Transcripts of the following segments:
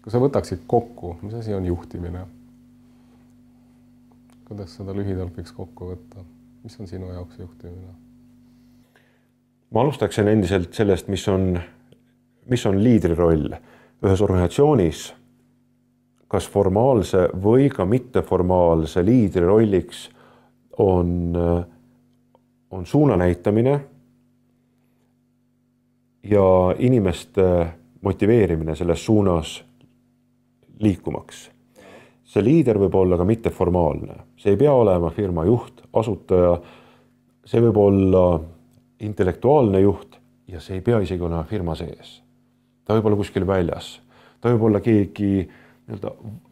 Kui sa võtaksid kokku, mis asi on juhtimine? Kuidas seda lühidalt võiks kokku võtta? Mis on sinu jaoks juhtimine? Ma alustaksin endiselt sellest, mis on liidri roll ühes organisatsioonis, kas formaalse või ka mitteformaalse liidri rolliks on suuna näitamine ja inimeste motiveerimine selles suunas liikumaks. See liider võib olla ka mitteformaalne. See ei pea olema firma juht, asutaja, see võib olla intellektuaalne juht ja see ei pea isegi olema firma sees. Ta võib olla kuskil väljas. Ta võib olla keegi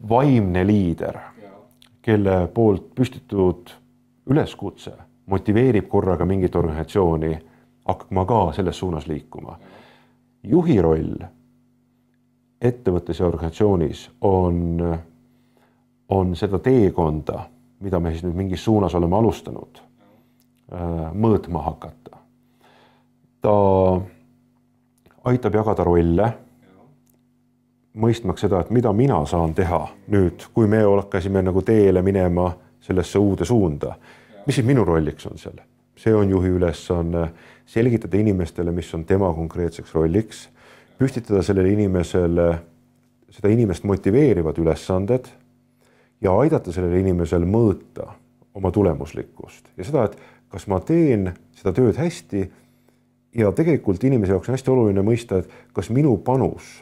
vaimne liider, kelle poolt püstitud üleskutse motiveerib korraga mingit organisatsiooni hakkama ka selles suunas liikuma. Juhi roll ettevõttes ja organisatsioonis on seda teekonda, mida me siis nüüd mingis suunas oleme alustanud, mõõtma hakata. Ta aitab jagada rolle, mõistmaks seda, et mida mina saan teha nüüd, kui me hakkasime nagu teele minema sellesse uude suunda. Mis siis minu rolliks on seal? See on juhi ülesanne selgitada inimestele, mis on tema konkreetseks rolliks, püstitada sellele inimesele, seda inimest motiveerivad ülesanded ja aidata sellele inimesel mõõta oma tulemuslikkust. Ja seda, et kas ma teen seda tööd hästi ja tegelikult inimese jaoks on hästi oluline mõista, et kas minu panus,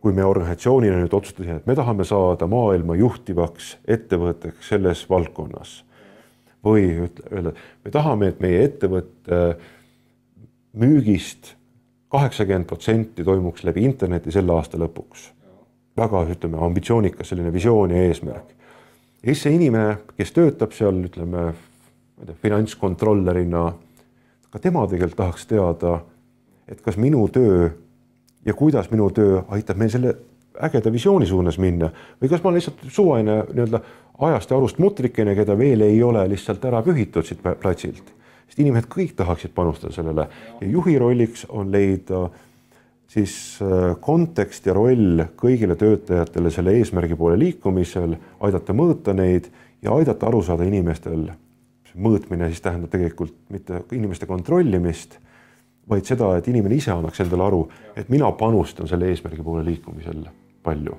kui me organisatsioonina nüüd otsustasime, et me tahame saada maailma juhtivaks ettevõtteks selles valdkonnas või öelda, me tahame, et meie ettevõtte müügist 80% toimuks läbi interneti selle aasta lõpuks. Väga, ambitsioonikas selline visioon ja eesmärk. Ja siis see inimene, kes töötab seal, finantskontrollerina, ka tema tegelikult tahaks teada, et kas minu töö ja kuidas minu töö aitab meil selle ägeda visiooni suunas minna või kas ma lihtsalt suvaline ajast ja arust mutrikene, keda veel ei ole lihtsalt ära pühitud siit platsilt. Sest inimesed kõik tahaksid panustada sellele ja juhi rolliks on leida siis kontekst ja roll kõigile töötajatele selle eesmärgi poole liikumisel, aidata mõõta neid ja aidata aru saada inimestel. Mõõtmine siis tähendab tegelikult mitte inimeste kontrollimist, vaid seda, et inimene ise annaks endale aru, et mina panustan selle eesmärgi poole liikumisel palju.